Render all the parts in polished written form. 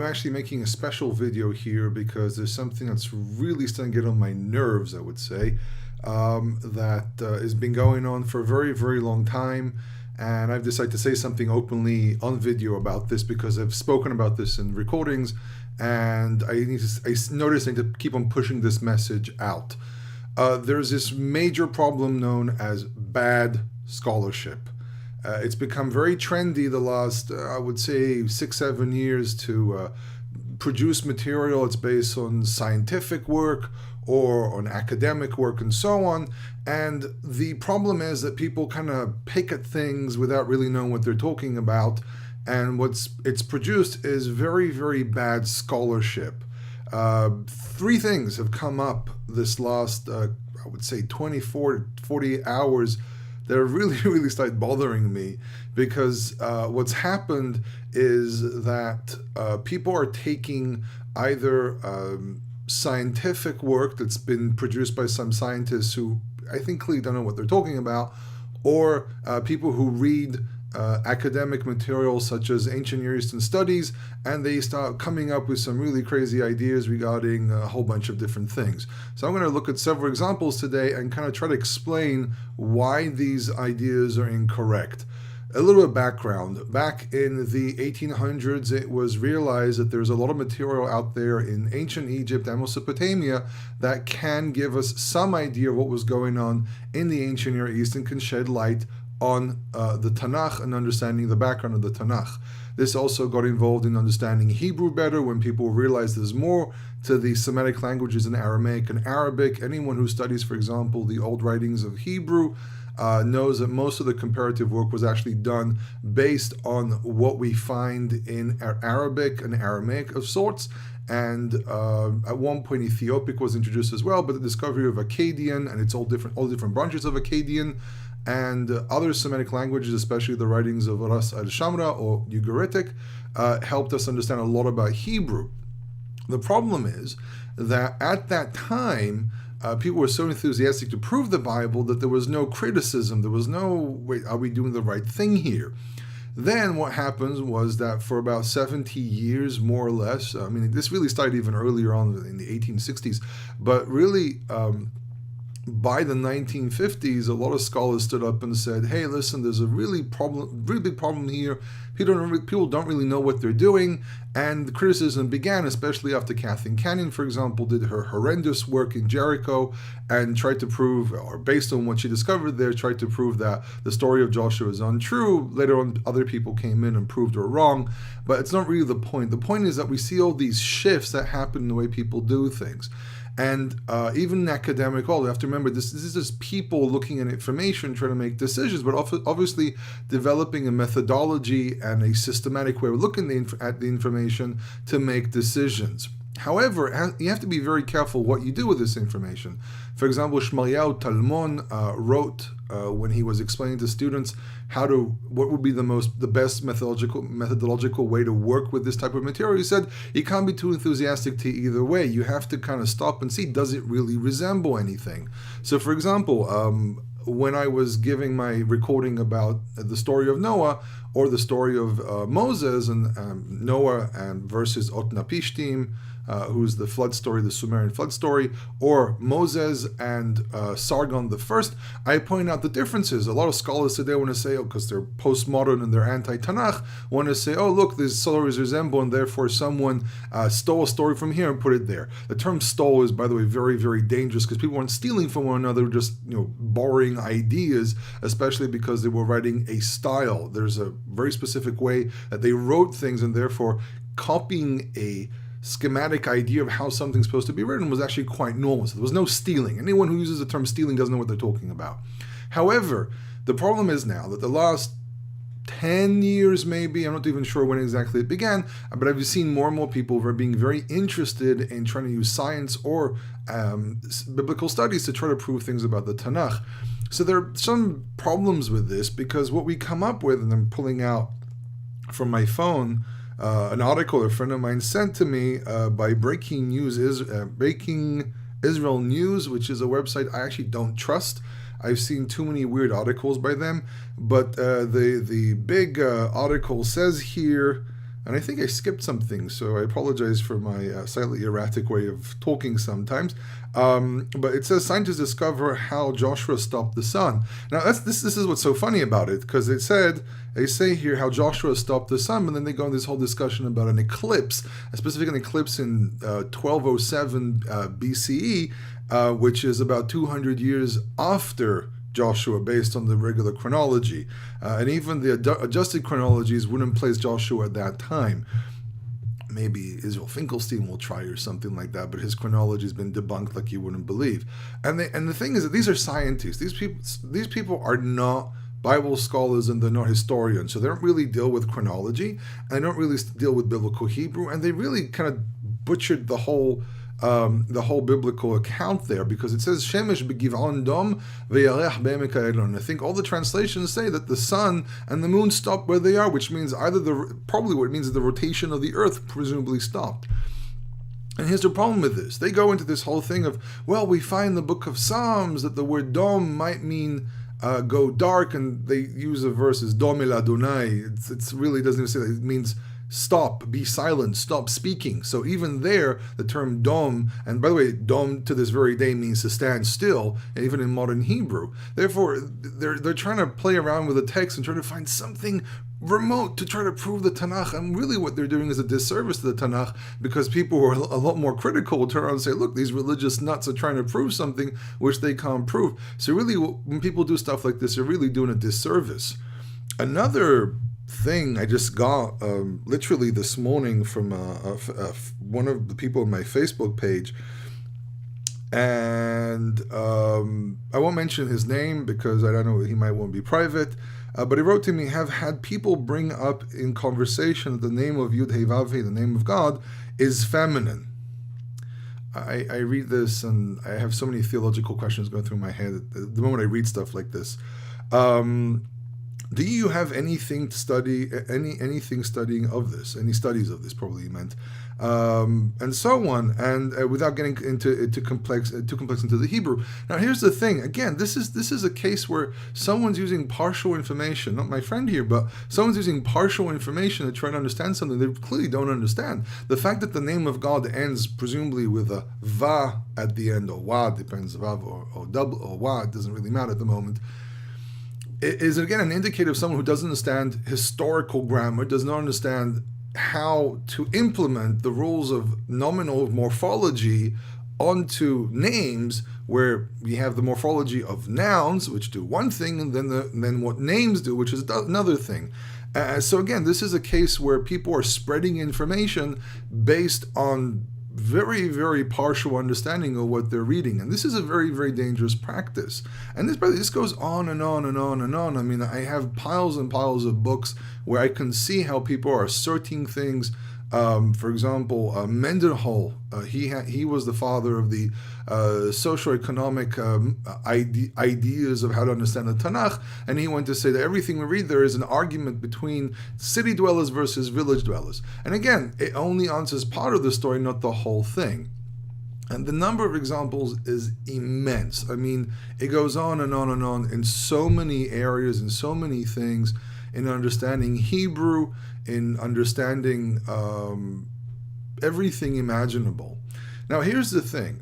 I'm actually making a special video here because there's something that's really starting to get on my nerves, I would say, that has been going on for a very, very long time. And I've decided to say something openly on video about this because I've spoken about this in recordings, and I noticed I need to keep on pushing this message out. There's this major problem known as bad scholarship. It's become very trendy the last, I would say, 6-7 years to produce material that's based on scientific work or on academic work and so on. And the problem is that people kind of pick at things without really knowing what they're talking about. And it's produced is very, very bad scholarship. Three things have come up this last, I would say, 24 to 48 hours that have really, really started bothering me, because what's happened is that people are taking either scientific work that's been produced by some scientists who I think clearly don't know what they're talking about, or people who read academic materials such as ancient Near Eastern studies, and they start coming up with some really crazy ideas regarding a whole bunch of different things. So I'm going to look at several examples today and kind of try to explain why these ideas are incorrect. A little bit of background. Back in the 1800s, it was realized that there's a lot of material out there in ancient Egypt and Mesopotamia that can give us some idea of what was going on in the ancient Near East and can shed light on the Tanakh and understanding the background of the Tanakh. This also got involved in understanding Hebrew better when people realized there's more to the Semitic languages in Aramaic and Arabic. Anyone who studies, for example, the old writings of Hebrew knows that most of the comparative work was actually done based on what we find in Arabic and Aramaic of sorts. And at one point Ethiopic was introduced as well, but the discovery of Akkadian and all different branches of Akkadian and other Semitic languages, especially the writings of Ras al-Shamra or Ugaritic, helped us understand a lot about Hebrew. The problem is that at that time, people were so enthusiastic to prove the Bible that there was no criticism. There was no, wait, are we doing the right thing here? Then what happens was that for about 70 years, more or less, I mean, this really started even earlier on in the 1860s, but really, by the 1950s, a lot of scholars stood up and said, hey, listen, there's a really big problem here. People don't really know what they're doing. And the criticism began, especially after Kathleen Canyon, for example, did her horrendous work in Jericho and tried to prove, or based on what she discovered there, tried to prove that the story of Joshua is untrue. Later on, other people came in and proved her wrong. But it's not really the point. The point is that we see all these shifts that happen in the way people do things. And even in academic world, you have to remember this is just people looking at information, trying to make decisions, but obviously developing a methodology and a systematic way of looking at the information to make decisions. However, you have to be very careful what you do with this information. For example, Shmulyahu Talmon wrote when he was explaining to students what would be the best methodological way to work with this type of material. He said you can't be too enthusiastic to either way. You have to kind of stop and see, does it really resemble anything? So, for example, when I was giving my recording about the story of Noah, or the story of Moses and Noah and versus Otnapishtim, who's the flood story, the Sumerian flood story, or Moses and Sargon the First, I point out the differences. A lot of scholars today want to say, because they're postmodern and they're anti-Tanakh, want to say, look, there's stories resemble, and therefore someone stole a story from here and put it there. The term stole is, by the way, very, very dangerous, because people weren't stealing from one another, just borrowing ideas, especially because they were writing a style. There's a very specific way that they wrote things, and therefore copying a schematic idea of how something's supposed to be written was actually quite normal. So there was no stealing. Anyone who uses the term stealing doesn't know what they're talking about. However, the problem is now that the last 10 years maybe, I'm not even sure when exactly it began, but I've seen more and more people who are being very interested in trying to use science or biblical studies to try to prove things about the Tanakh. So there are some problems with this, because what we come up with, and I'm pulling out from my phone an article a friend of mine sent to me by Breaking Israel News, which is a website I actually don't trust. I've seen too many weird articles by them, but the big article says here, And I think I skipped something, so I apologize for my slightly erratic way of talking sometimes. But it says scientists discover how Joshua stopped the sun. Now this is what's so funny about it, because they say here how Joshua stopped the sun, but then they go into this whole discussion about an eclipse, a specific eclipse in 1207 BCE, which is about 200 years after Joshua based on the regular chronology. And even the adjusted chronologies wouldn't place Joshua at that time. Maybe Israel Finkelstein will try or something like that, but his chronology has been debunked like you wouldn't believe. And the thing is that these are scientists. These people are not Bible scholars and they're not historians, so they don't really deal with chronology and they don't really deal with biblical Hebrew, and they really kind of butchered the whole biblical account there, because it says Shemesh begiv'on dom ve'yarech be'emek ha'elon. I think all the translations say that the sun and the moon stopped where they are, which means probably what it means is the rotation of the earth presumably stopped. And here's the problem with this. They go into this whole thing of, well, we find in the book of Psalms that the word dom might mean go dark, and they use a verse as dom el Adonai. It's really doesn't even say that. It means stop, be silent, stop speaking. So even there, the term dom, and by the way, dom to this very day means to stand still, even in modern Hebrew. Therefore, they're trying to play around with the text and try to find something remote to try to prove the Tanakh, and really what they're doing is a disservice to the Tanakh, because people who are a lot more critical will turn around and say, look, these religious nuts are trying to prove something which they can't prove. So really, when people do stuff like this, they're really doing a disservice. Another thing I just got literally this morning from one of the people on my Facebook page, and I won't mention his name because I don't know, he might want to be private, but he wrote to me, have had people bring up in conversation the name of Yud Hei Vav Hei, the name of God, is feminine. I read this and I have so many theological questions going through my head at the moment I read stuff like this. Do you have anything to study, anything studying of this, any studies of this, probably you meant, and so on, and without getting into too complex into the Hebrew. Now here's the thing, again, this is a case where someone's using partial information, not my friend here, but someone's using partial information to try to understand something they clearly don't understand. The fact that the name of God ends presumably with a va at the end, or wa, depends, vav or double or wa, it doesn't really matter at the moment, is again an indicator of someone who doesn't understand historical grammar, does not understand how to implement the rules of nominal morphology onto names, where we have the morphology of nouns, which do one thing, and then what names do, which is another thing. So again, this is a case where people are spreading information based on very, very partial understanding of what they're reading, and this is a very, very dangerous practice. And this goes on and on and on and on. I mean, I have piles and piles of books where I can see how people are asserting things. For example, Mendenhall, he was the father of the socioeconomic ideas of how to understand the Tanakh, and he went to say that everything we read there is an argument between city dwellers versus village dwellers. And again, it only answers part of the story, not the whole thing. And the number of examples is immense. I mean, it goes on and on and on in so many areas, in so many things, in understanding Hebrew, in understanding everything imaginable. Now, here's the thing.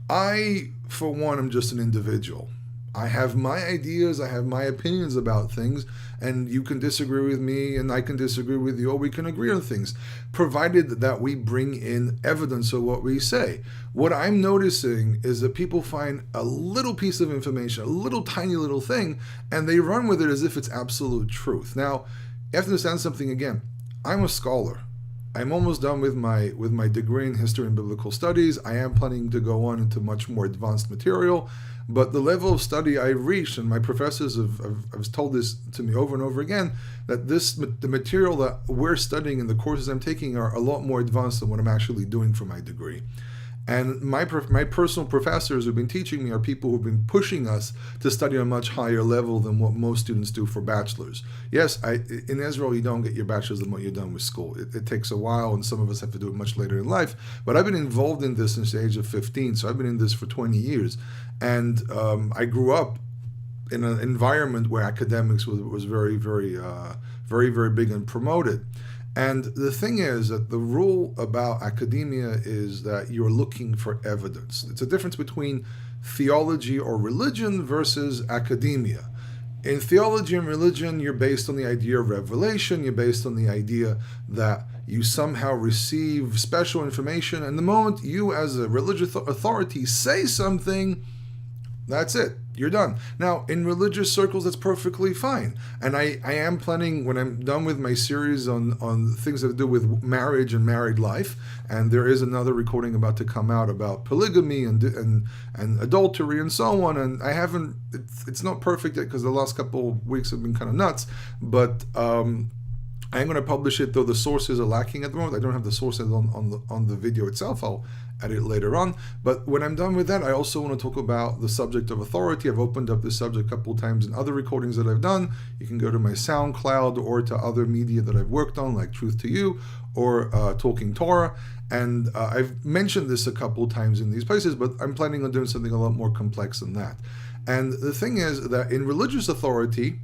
I, for one, am just an individual. I have my ideas, I have my opinions about things, and you can disagree with me, and I can disagree with you, or we can agree on things, provided that we bring in evidence of what we say. What I'm noticing is that people find a little piece of information, a little tiny little thing, and they run with it as if it's absolute truth. Now, you have to understand something again. I'm a scholar. I'm almost done with my degree in history and biblical studies. I am planning to go on into much more advanced material, but the level of study I reached, and my professors have told this to me over and over again, that the material that we're studying and the courses I'm taking are a lot more advanced than what I'm actually doing for my degree. And my personal professors who've been teaching me are people who've been pushing us to study on a much higher level than what most students do for bachelors. Yes, in Israel, you don't get your bachelor's the moment you're done with school. It takes a while, and some of us have to do it much later in life. But I've been involved in this since the age of 15, so I've been in this for 20 years. And I grew up in an environment where academics was very, very, very, very big and promoted. And the thing is that the rule about academia is that you're looking for evidence. It's a difference between theology or religion versus academia. In theology and religion, you're based on the idea of revelation, you're based on the idea that you somehow receive special information, and the moment you, as a religious authority, say something, that's it. You're done. Now, in religious circles, that's perfectly fine. And I am planning, when I'm done with my series on things that have to do with marriage and married life, and there is another recording about to come out about polygamy and adultery and so on. And I haven't, it's not perfect yet because the last couple of weeks have been kind of nuts, but I'm going to publish it, though the sources are lacking at the moment. I don't have the sources on the video itself. I'll add it later on. But when I'm done with that, I also want to talk about the subject of authority. I've opened up this subject a couple of times in other recordings that I've done. You can go to my SoundCloud or to other media that I've worked on, like Truth to You or Talking Torah. And I've mentioned this a couple of times in these places, but I'm planning on doing something a lot more complex than that. And the thing is that in religious authority,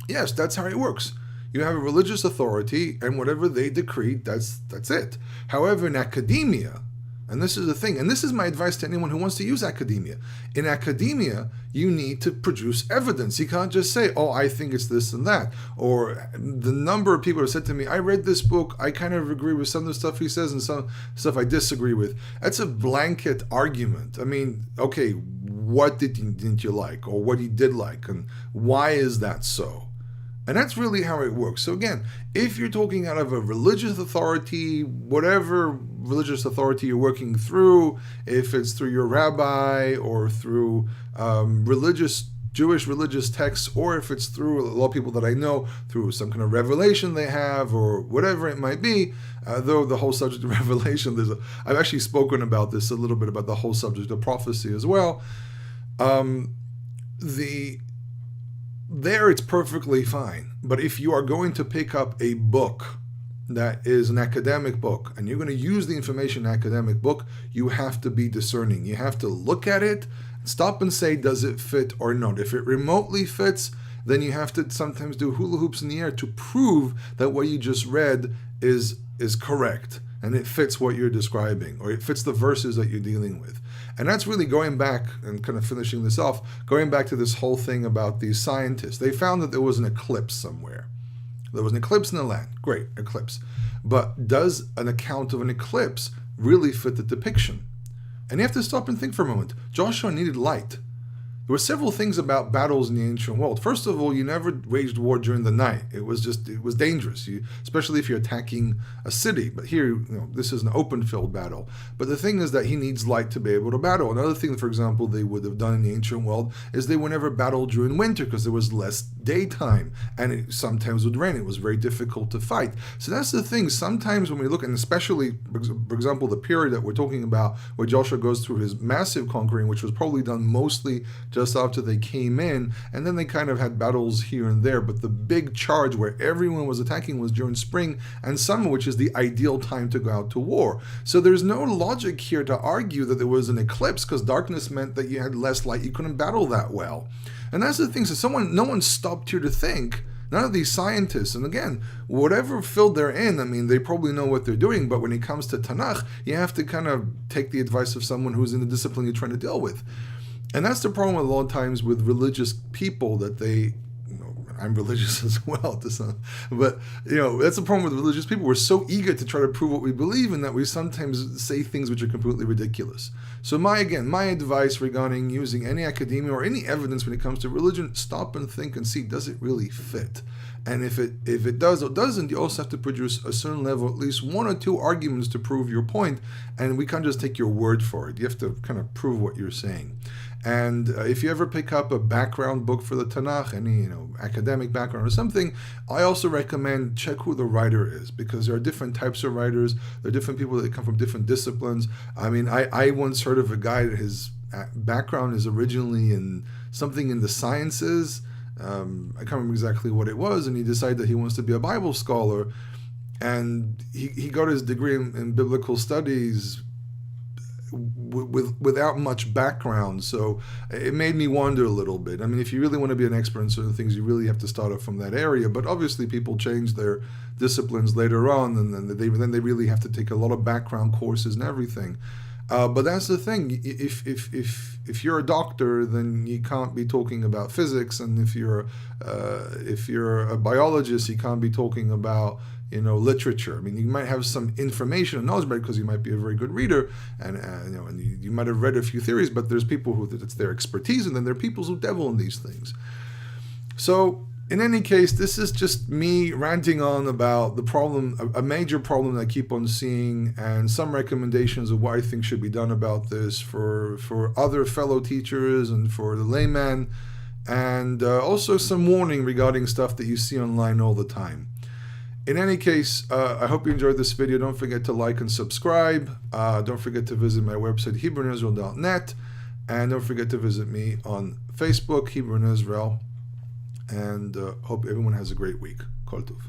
yes, that's how it works. You have a religious authority, and whatever they decree, that's it. However, in academia, and this is the thing, and this is my advice to anyone who wants to use academia. In academia, you need to produce evidence. You can't just say, oh, I think it's this and that. Or the number of people have said to me, I read this book, I kind of agree with some of the stuff he says and some stuff I disagree with. That's a blanket argument. I mean, okay, what didn't you like? Or what you did like? And why is that so? And that's really how it works. So again, if you're talking out of a religious authority, whatever religious authority you're working through, if it's through your rabbi or through Jewish religious texts, or if it's through a lot of people that I know, through some kind of revelation they have or whatever it might be, though the whole subject of revelation, I've actually spoken about this a little bit, about the whole subject of prophecy as well. There it's perfectly fine. But if you are going to pick up a book that is an academic book and you're going to use the information in an academic book, you have to be discerning. You have to look at it, stop and say, does it fit or not? If it remotely fits, then you have to sometimes do hula hoops in the air to prove that what you just read is correct and it fits what you're describing, or it fits the verses that you're dealing with. And that's really going back, and kind of finishing this off, going back to this whole thing about these scientists. They found that there was an eclipse somewhere. There was an eclipse in the land. Great, eclipse. But does an account of an eclipse really fit the depiction? And you have to stop and think for a moment. Joshua needed light. There were several things about battles in the ancient world. First of all, you never waged war during the night. It was dangerous, especially if you're attacking a city. But here, this is an open field battle. But the thing is that he needs light to be able to battle. Another thing, for example, they would have done in the ancient world is they would never battle during winter because there was less daytime and it sometimes would rain. It was very difficult to fight. So that's the thing. Sometimes when we look, and especially, for example, the period that we're talking about where Joshua goes through his massive conquering, which was probably done mostly just after they came in, and then they kind of had battles here and there, but the big charge where everyone was attacking was during spring and summer, which is the ideal time to go out to war. So there's no logic here to argue that there was an eclipse because darkness meant that you had less light, you couldn't battle that well. And that's the thing. So no one stopped here to think. None of these scientists, and again, whatever field they're in, I mean, they probably know what they're doing, but when it comes to Tanakh, you have to kind of take the advice of someone who's in the discipline you're trying to deal with. And that's the problem a lot of times with religious people, that they, I'm religious as well, but that's the problem with religious people. We're so eager to try to prove what we believe in that we sometimes say things which are completely ridiculous. So my advice regarding using any academia or any evidence when it comes to religion, stop and think and see, does it really fit? And if it does or doesn't, you also have to produce a certain level, at least one or two arguments to prove your point, and we can't just take your word for it. You have to kind of prove what you're saying. And if you ever pick up a background book for the Tanakh, any academic background or something, I also recommend check who the writer is, because there are different types of writers. There are different people that come from different disciplines. I mean, I once heard of a guy that his background is originally in something in the sciences. I can't remember exactly what it was, and he decided that he wants to be a Bible scholar, and he got his degree in biblical studies without much background. So it made me wonder a little bit. I mean, if you really want to be an expert in certain things, you really have to start off from that area. But obviously, people change their disciplines later on, and then they really have to take a lot of background courses and everything. But that's the thing. If you're a doctor, then you can't be talking about physics, and if you're a biologist, you can't be talking about literature. I mean, you might have some information and knowledge because you might be a very good reader, and you might have read a few theories. But there's people who it's their expertise, and then there are people who dabble in these things. So, in any case, this is just me ranting on about the problem, a major problem that I keep on seeing, and some recommendations of what I think should be done about this for other fellow teachers and for the layman, and also some warning regarding stuff that you see online all the time. In any case, I hope you enjoyed this video. Don't forget to like and subscribe. Don't forget to visit my website, HebrewInIsrael.net, and don't forget to visit me on Facebook, Hebrew in Israel. And hope everyone has a great week. Kol Tov.